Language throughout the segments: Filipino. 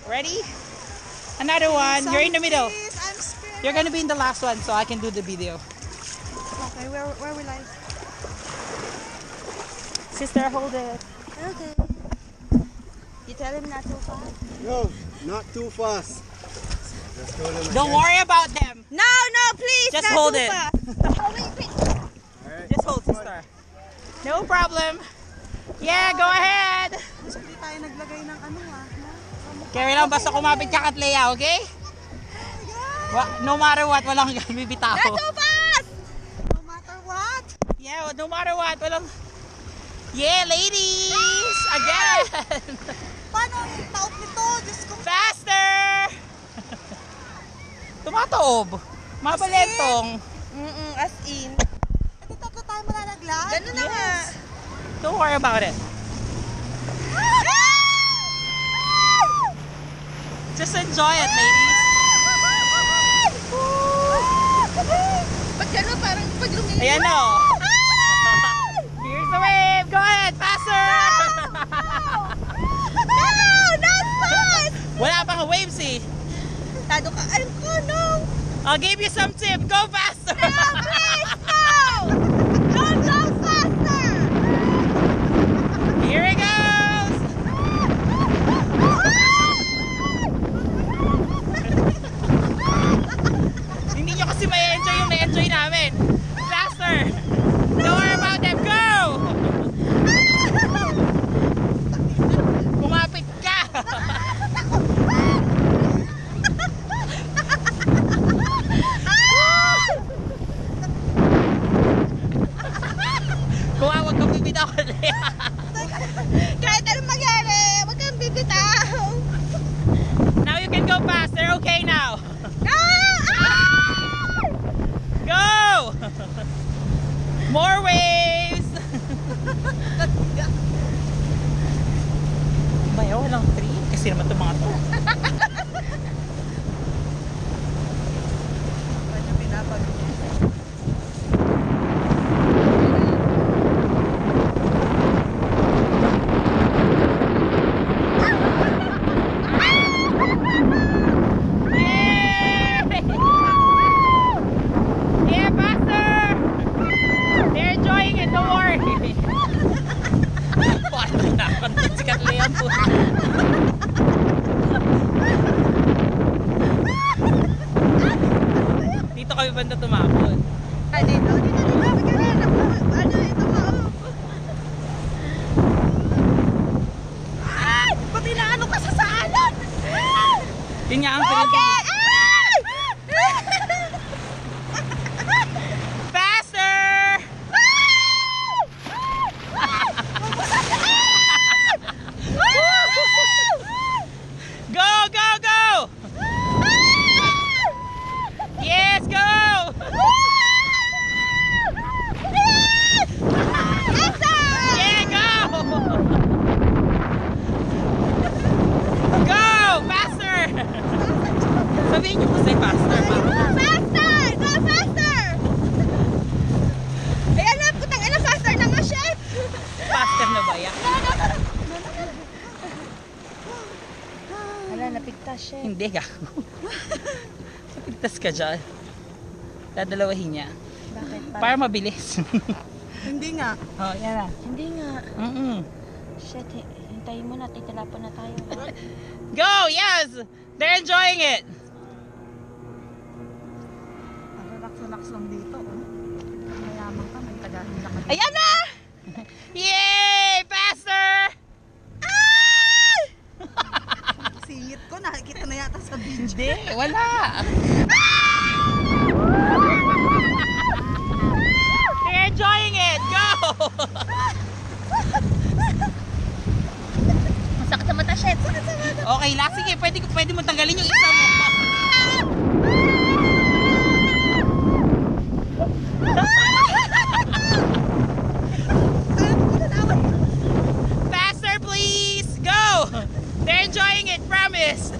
Ready? Another one. You're in the middle. I'm scared. You're gonna be in the last one, so I can do the video. Okay, where will I? Sister, hold it. Okay. You tell him not too fast. No, not too fast. Just hold him Don't again. worry about them. No, please. Just not hold too it. Fast. Oh, wait. Alright. Just hold, sister. No problem. Yeah, go ahead. Hindi tayo naglagay ng ano Carry lang, basta kumapit ka kat Leia, okay? No matter what, walang bibitaw. Not too fast. No matter what. Yeah, no matter what, walang... Yeah, ladies! Again! Paano ang taot nito? Diyos ko. Faster! Tumataob. Mabalentong. As in. Ito tatlo tayo malalaglag? Ganun na nga. Yes. Don't worry about it. Just enjoy it, ladies. Pag gano'n, parang pag lumilis. Ayan o. Here's the wave. Go ahead, faster. No! Not fast! Wala pang waves eh. Tado ka. Ay, no! I'll give you some tip. Go faster. No, please! No! Don't go faster! Here it goes. Hindi nyo kasi may enjoy yung na-enjoy namin. Faster. Don't worry about them. Go! Kumapit ka. Kung wag kang bibitaw ka na. Kahit anong mangyari, wag kang bibitaw. Now you can go faster. Okay now. Go! More waves! Bayaw, walang 3. Kasi naman itong mga to. Medyo pinapag. Yeah, faster! They're enjoying it, don't worry. Paano na? Sikat Leia po. Dito kami banda tumapon. Ay, dito. Bigyan na. Ano, ito ka. Ay! Pati na ano ka sa saalan! Yun nga ang Okay! Faster! Go, go, go! Yes, go! Yeah, go! Go! Faster! Sabihin niyo kasi faster. Faster! Go faster! Ayan na, putang ina, faster na nga siya! Faster na ba yan? Wala, napigtas siya. Hindi ka. Pagtas ka dyan. Dadalawahin niya. Bakit? Para mabilis. Hindi nga. Oh, yan na. Hindi nga. Shit, hintayin mo na, titilapon na tayo. Go! Yes! They're enjoying it! Relax lang dito. Mayaman ka, may tagahin ka. Ayan na! Yay! Faster! Singit ko, nakikita na yata sa video. Hindi, wala. They're enjoying it! Go! Masakit sa mata, shit. Sakit sa mata. Okay lang, sige, pwede mo tanggalin yung isa mo. Faster, please! Go! They're enjoying it, promise!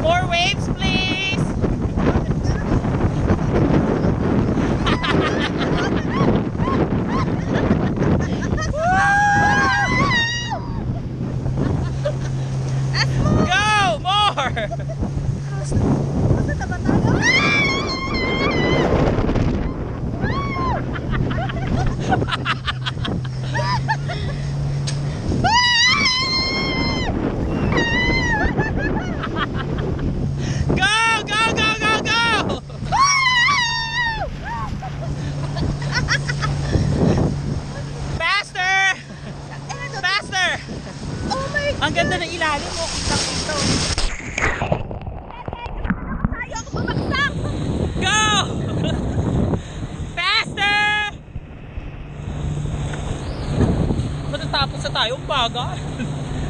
More waves, please! Basta na ba tayo? Go! Go! Go! Go! Go! Faster! Faster! Oh my God! Ang ganda ng ilalim mo. Kitang-kita. Ayoko bumagsak! Go! Faster! Matatapos na tayo. Ang bagal.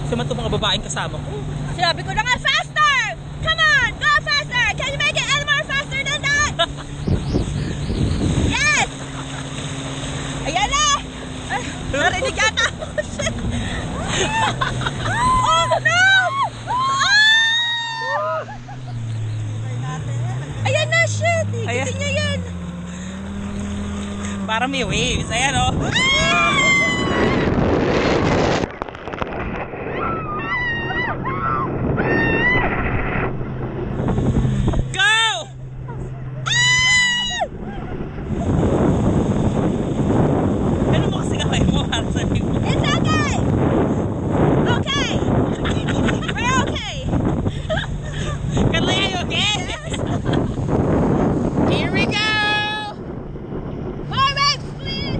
Sama itong mga babaeng kasama ko. Sinabi ko na nga, faster! Come on! Go faster! Can you make it any more faster than that? Yes! Ayan na! Narinig yata ako. Shit! Oh no! Ah! Ayan na, shit! Ayan. Higitin niya yan! Para may waves. Ayan o. Go! Ano mo kasi kamay mo? Para sabi mo. It's okay! Okay! We're okay! Kalaya, you okay? Here we go! More waves, please!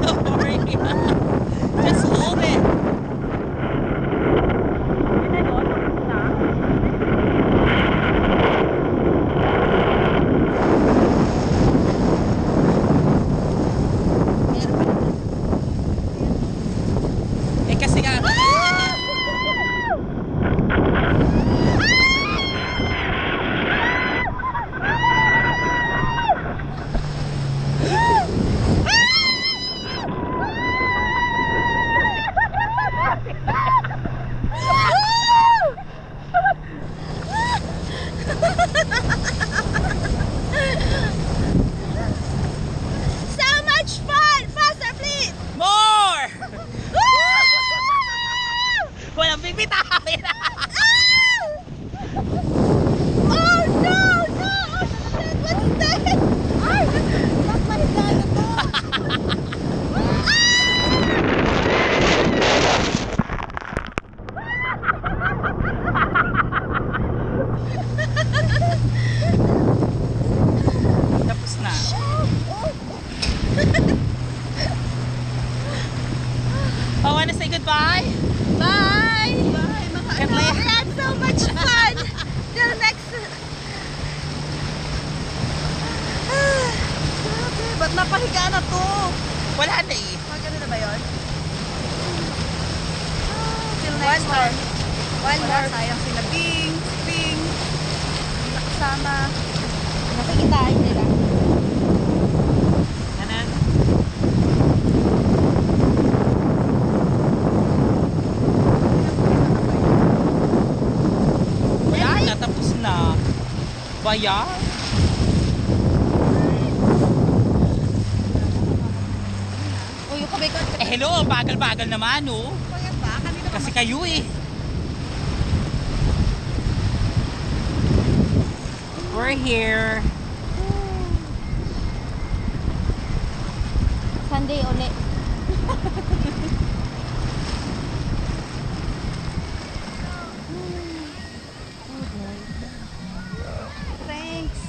Don't worry. Just hold it. Eh kasi nga, So much fun! Faster, please! more! Walang bibitahin. Oh no! No! What's that? Ay! Napahiga na to! Tapos na. Oh, wanna say goodbye? Bye! Bye, mga Good ano. luck. We had so much fun! Till next... Grabe, ba't napahiga na to? Wala na eh. Magano na ba yun? Till next time. One more. Sayang sila. Bing! Bing! Hindi nakasama. Nakikitain nila. Ano? Wala na, tapos na. Bayan? O, yung kabay ko. Eh hello, ang bagal-bagal naman oh. Kaya ba? Kanina Kasi kayo eh. We're here. Sunday ulit. Thanks.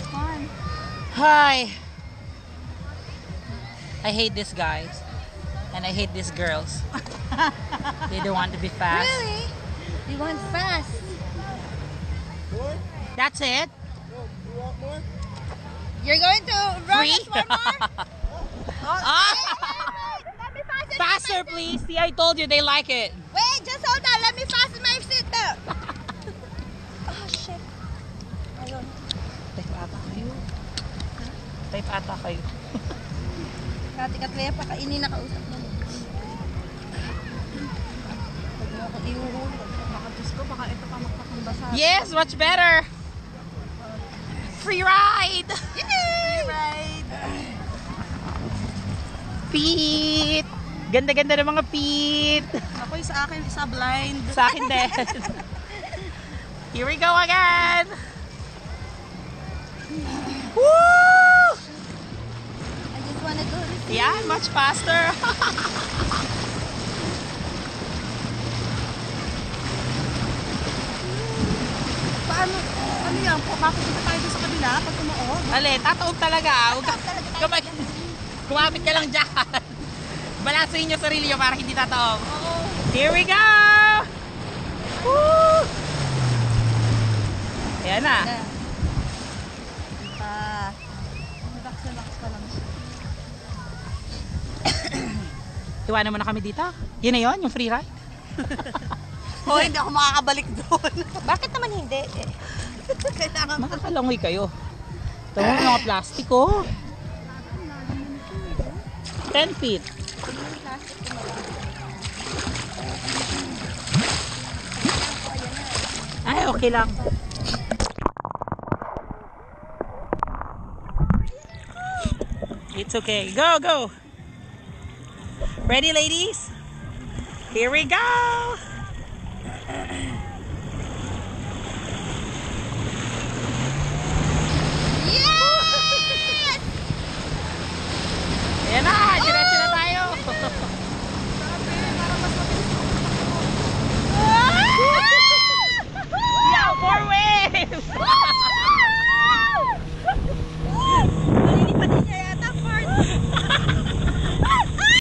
Fun. Hi. I hate these guys. And I hate these girls. They don't want to be fast. Really? You want fast? More? That's it? No, you want more? You're going to run Free? us one more? Ah! Let me fasten Faster, please. See, I told you they like it. Wait, just hold on. Let me fasten my seatbelt. Oh, shit. Ayun. Type ata kayo. Type ata kayo. Kati Katlea, pakainin na kausap mo. Huwag mo ako iuhulog. Baka Diyos ko, baka ito pa magpakambasa. Yes, much better. Free ride. Yay! Right. feet. Ganda-ganda ng mga feet. Ako yung sa akin, isa blind. Sa akin din. Here we go again. Woo! I just wanna go to see. Yeah, much faster. Paano? Ano yan? Makikita tayo doon sa kabila pag tumaon. Ali, tataob talaga. Huwag ka- Kumapit ka lang dyan. Balansuhin niyo sarili niyo para hindi tataob. Here we go! Woo! Ayan na. Relax pa lang siya. Iwanan mo na kami dito. Yun na yun, yung free ride. Oh, hindi ako makakabalik doon. Bakit naman hindi? Kailangan Makakalangoy kayo. Ito mo mga plastiko. 10 feet. Ay, okay lang. It's okay. Go, go. Ready, ladies? Here we go. Yes! Ayan na.